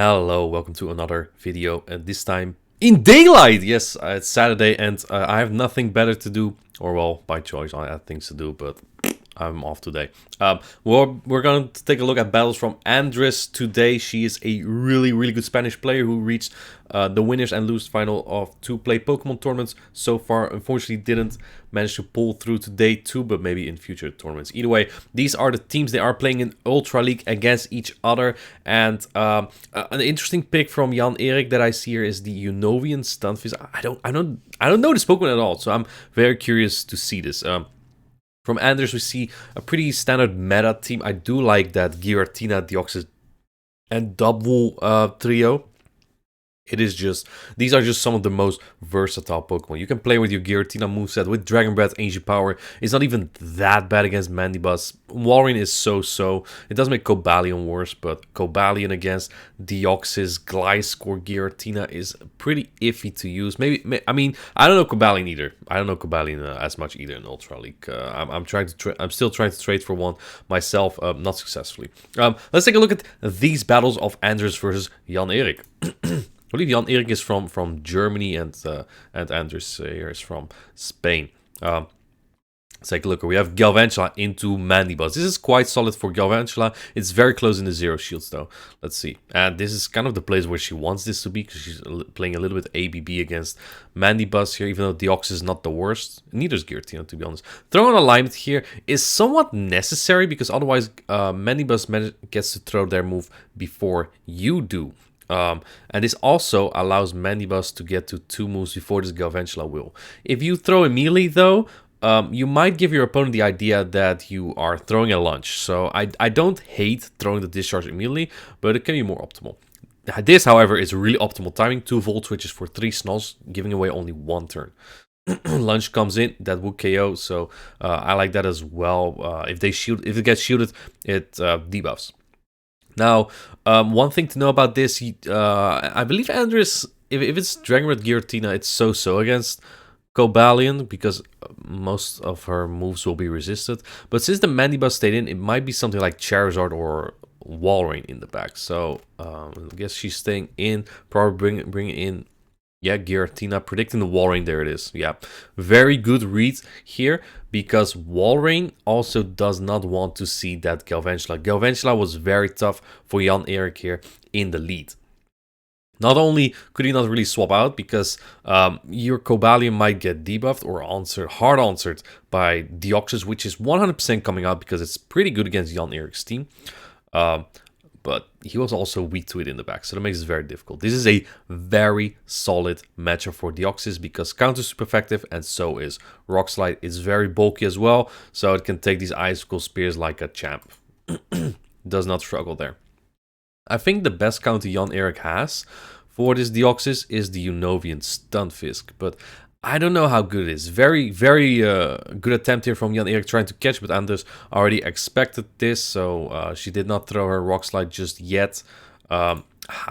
Hello, welcome to another video, and this time in daylight! Yes, it's Saturday and I have nothing better to do, or well, by choice, I have things to do, but I'm off today. We're going to take a look at battles from Andres today. She is a really good Spanish player who reached the winners and losers final of 2-play Pokemon tournaments so far. Unfortunately, didn't manage to pull through to day 2, but maybe in future tournaments. Either way, these are the teams they are playing in Ultra League against each other. And an interesting pick from Jan Erik that I see here is the Unovian Stunfisk. I don't know this Pokemon at all, so I'm very curious to see this. From Anders, we see a pretty standard meta team. I do like that Giratina, Deoxys, and Double trio. These are just some of the most versatile Pokemon. You can play with your Giratina moveset with Dragon Breath, Ancient Power. It's not even that bad against Mandibuzz. Walrein is so-so. It does make Cobalion worse, but Cobalion against Deoxys, Gliscor, Giratina is pretty iffy to use. I mean, I don't know Cobalion either. I don't know Cobalion as much either in Ultra League. I'm still trying to trade for one myself, not successfully. Let's take a look at these battles of Anders versus Jan Erik. I believe Jan Erik is from Germany and Anders here is from Spain. Let's take a look. We have Galvantula into Mandibuzz. This is quite solid for Galvantula. It's very close in the zero shields though. Let's see. And this is kind of the place where she wants this to be because she's playing a little bit ABB against Mandibuzz here, even though Deoxys is not the worst. Neither is Giratina, to be honest. Throwing alignment here is somewhat necessary because otherwise Mandibuzz gets to throw their move before you do. And this also allows Mandibuzz to get to 2 moves before this Galvantula will. If you throw immediately though, you might give your opponent the idea that you are throwing a lunge. So I don't hate throwing the discharge immediately, but it can be more optimal. This, however, is really optimal timing. 2 Volt Switches for 3 Snolls, giving away only 1 turn. Lunge comes in, that will KO, so I like that as well. If it gets shielded, it debuffs. Now, one thing to know about this, I believe Andres, if it's Dragon Breath Giratina, it's so-so against Cobalion because most of her moves will be resisted. But since the Mandibuzz stayed in, it might be something like Charizard or Walrein in the back. So I guess she's staying in, probably bringing in, yeah, Giratina, predicting the Walrein. There it is. Yeah, very good read here because Walrein also does not want to see that Galvantula. Galvantula was very tough for Jan Erik here in the lead. Not only could he not really swap out because your Cobalion might get debuffed or hard answered by Deoxys, which is 100% coming out because it's pretty good against Jan Erik's team. But he was also weak to it in the back, so that makes it very difficult. This is a very solid matchup for Deoxys because counter super effective, and so is Rock Slide. It's very bulky as well, so it can take these Icicle Spears like a champ. Does not struggle there. I think the best counter Jan Erik has for this Deoxys is the Unovian Stunfisk, but I don't know how good it is. Very good attempt here from Jan Erik trying to catch, but Anders already expected this, so she did not throw her Rock Slide just yet. I'm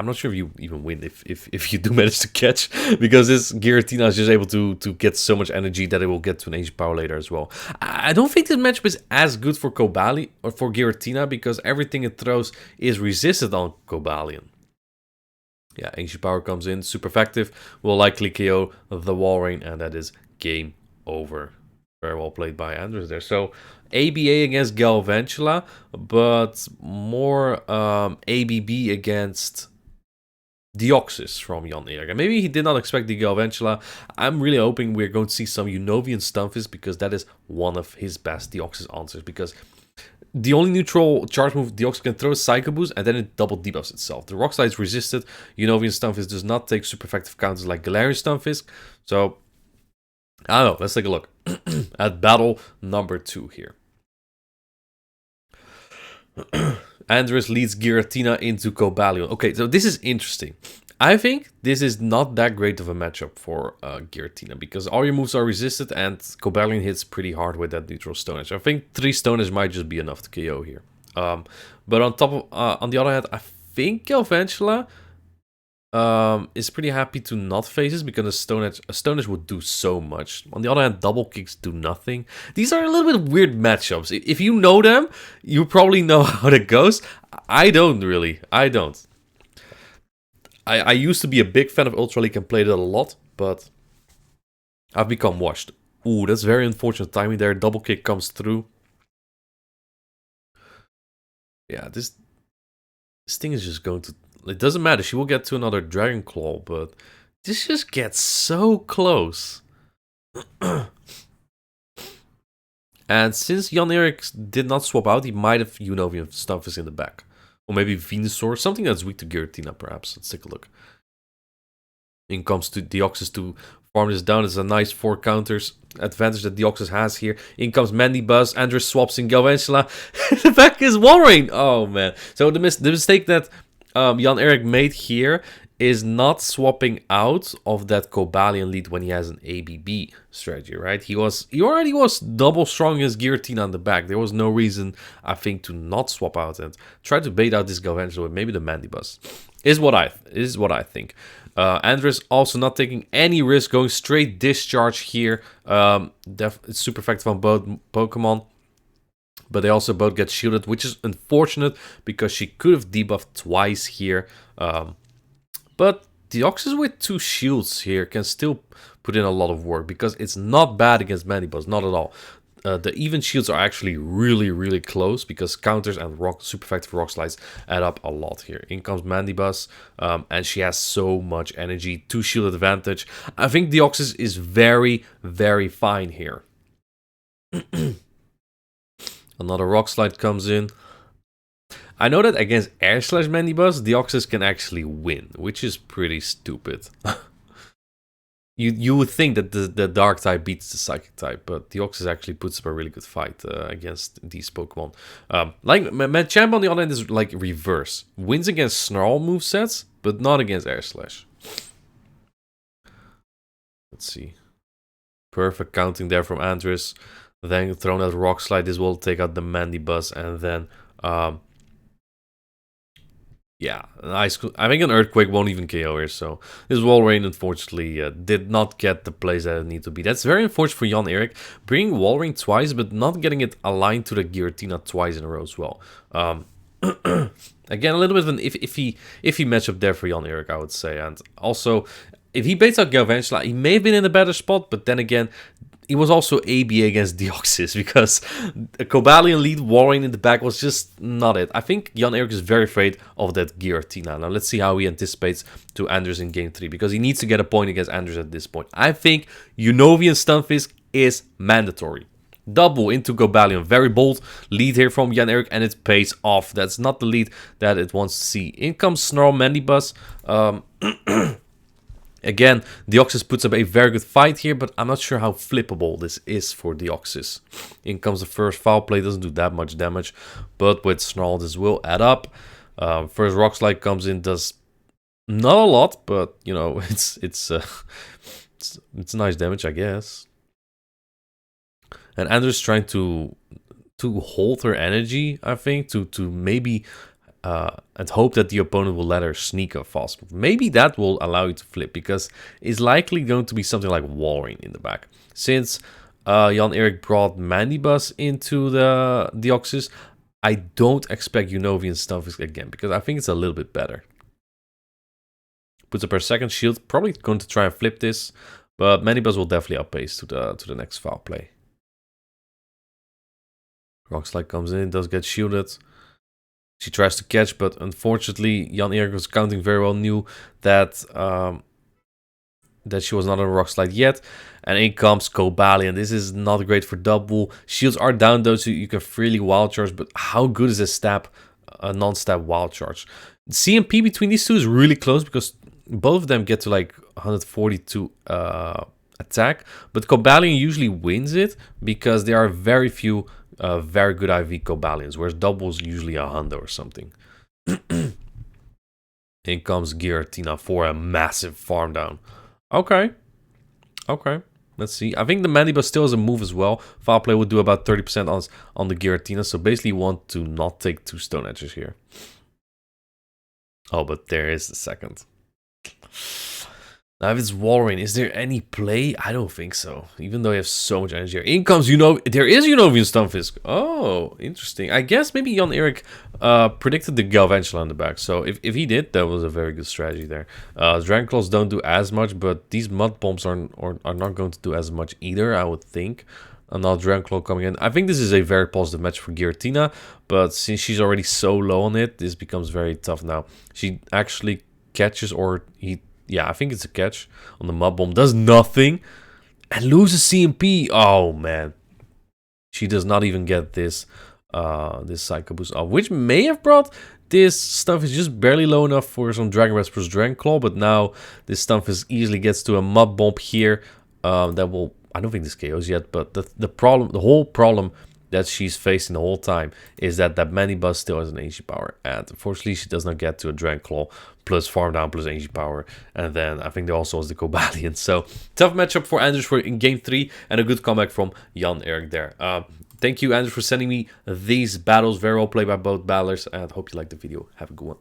not sure if you even win if you do manage to catch, because this Giratina is just able to get so much energy that it will get to an Ancient Power later as well. I don't think this matchup is as good for Cobalion or for Giratina because everything it throws is resisted on Cobalion. Yeah, Ancient Power comes in, super effective, will likely KO the Walrein, and that is game over. Very well played by Andres there. So, ABA against Galvantula, but more ABB against Deoxys from Jan Erik. And maybe he did not expect the Galvantula. I'm really hoping we're going to see some Unovian Stunfisk because that is one of his best Deoxys answers, because the only neutral charge move Deoxys can throw is Psycho Boost, and then it double debuffs itself. The Rock Slide is resisted. Unovian Stunfisk does not take super effective counters like Galarian Stunfisk. So, I don't know. Let's take a look at battle number 2 here. Andres leads Giratina into Cobalion. Okay, so this is interesting. I think this is not that great of a matchup for Giratina because all your moves are resisted and Cobalion hits pretty hard with that neutral Stone Edge. I think 3 Stone Edge might just be enough to KO here. But on the other hand, I think Galvantula is pretty happy to not face this because a Stone Edge would do so much. On the other hand, double kicks do nothing. These are a little bit weird matchups. If you know them, you probably know how it goes. I don't really. I don't. I used to be a big fan of Ultra League and played it a lot, but I've become washed. Ooh, that's very unfortunate timing there. Double kick comes through. Yeah, this thing is just going to... It doesn't matter. She will get to another Dragon Claw, but this just gets so close. And since Jan-Erik did not swap out, he might have Unovian Stunfisk in the back. Or maybe Venusaur, something that's weak to Giratina, perhaps. Let's take a look. In comes to Deoxys to farm this down. It's a nice 4 counters advantage that Deoxys has here. In comes Mandibuzz. Andrew swaps in Galvantula. The back is Walrein. Oh, man. So the mistake that Jan-Erik made here is not swapping out of that Cobalion lead when he has an ABB strategy, right? He already was double strong against Giratina on the back. There was no reason, I think, to not swap out and try to bait out this Galvantula with maybe the Mandibuzz. Is what I think. Andres also not taking any risk, going straight discharge here. It's super effective on both Pokemon. But they also both get shielded, which is unfortunate because she could have debuffed twice here. But Deoxys with 2 shields here can still put in a lot of work because it's not bad against Mandibuzz, not at all. The even shields are actually really, really close because counters and super effective rock slides add up a lot here. In comes Mandibuzz, and she has so much energy, 2 shield advantage. I think Deoxys is very, very fine here. Another rock slide comes in. I know that against Air Slash Mandibuzz, Deoxys can actually win, which is pretty stupid. You would think that the Dark type beats the Psychic type, but Deoxys actually puts up a really good fight against these Pokemon. Like Machamp on the other end is like reverse. Wins against Snarl movesets, but not against Air Slash. Let's see. Perfect counting there from Andres. Then thrown out Rock Slide. This will take out the Mandibuzz, and then yeah, I think an Earthquake won't even KO here, so this Walrein unfortunately did not get the place that it needed to be. That's very unfortunate for Jan-Erik, bringing Walrein twice, but not getting it aligned to the Giratina twice in a row as well. Again, a little bit of an iffy matchup there for Jan-Erik, I would say. And also, if he baits out Galvantula, he may have been in a better spot, but then again, he was also ABA against Deoxys because a Cobalion lead Walrein in the back was just not it. I think Jan-Erik is very afraid of that Giratina. Now let's see how he anticipates to Anders in Game 3 because he needs to get a point against Anders at this point. I think Unovian Stunfisk is mandatory. Double into Cobalion. Very bold lead here from Jan-Erik and it pays off. That's not the lead that it wants to see. In comes Snarl Mandibuzz. Again, Deoxys puts up a very good fight here, but I'm not sure how flippable this is for Deoxys. In comes the first foul play, doesn't do that much damage, but with Snarl this will add up. First Rock Slide comes in, does not a lot, but you know it's nice damage, I guess. And Andrew's trying to hold her energy, I think, to maybe and hope that the opponent will let her sneak a fast move. Maybe that will allow you to flip, because it's likely going to be something like Walrein in the back. Since Jan-Erik brought Mandibuzz into the Deoxys, I don't expect Unovian Stunfisk again, because I think it's a little bit better. Puts up her second shield, probably going to try and flip this, but Mandibuzz will definitely outpace to the next foul play. Rock Slide comes in, does get shielded. She tries to catch, but unfortunately, Jan-Erik was counting very well, knew that that she was not on a Rock Slide yet. And in comes Cobalion. This is not great for double. Shields are down though, so you can freely wild charge, but how good is a non-stab wild charge? CMP between these two is really close, because both of them get to like 142 attack, but Cobalion usually wins it, because there are very few very good IV Cobalions, whereas doubles usually a Hundo or something. In comes Giratina for a massive farm down. Okay. Let's see. I think the Mandibuzz still has a move as well. Foul play would do about 30% on the Giratina, so basically you want to not take 2 Stone Edges here. Oh, but there is the second. Now, if it's Walrein, is there any play? I don't think so. Even though you have so much energy here. In comes, you know, there is Unovian Stunfisk. Oh, interesting. I guess maybe Jan Erik predicted the Galvantula in the back. So if he did, that was a very good strategy there. Dragon don't do as much, but these Mud Bombs are not going to do as much either, I would think. Another Dragon coming in. I think this is a very positive match for Giratina, but since she's already so low on it, this becomes very tough now. She actually catches, or he, yeah, I think it's a catch on the Mud Bomb. Does nothing and loses CMP. Oh man, she does not even get this this Psycho Boost off, which may have brought this stuff is just barely low enough for some Dragon Breath plus Dragon Claw, but now this stuff is easily gets to a Mud Bomb here. That will, I don't think this KOs yet, but the problem, the whole problem that she's facing the whole time is that Mandibuzz still has an energy power, and unfortunately she does not get to a Dragon Claw plus Farm Down plus energy power, and then I think there also was the Cobalion. So tough matchup for Andrews for in game 3, and a good comeback from Jan Erik there. Thank you, Andrews, for sending me these battles. Very well played by both battlers, and I hope you liked the video. Have a good one.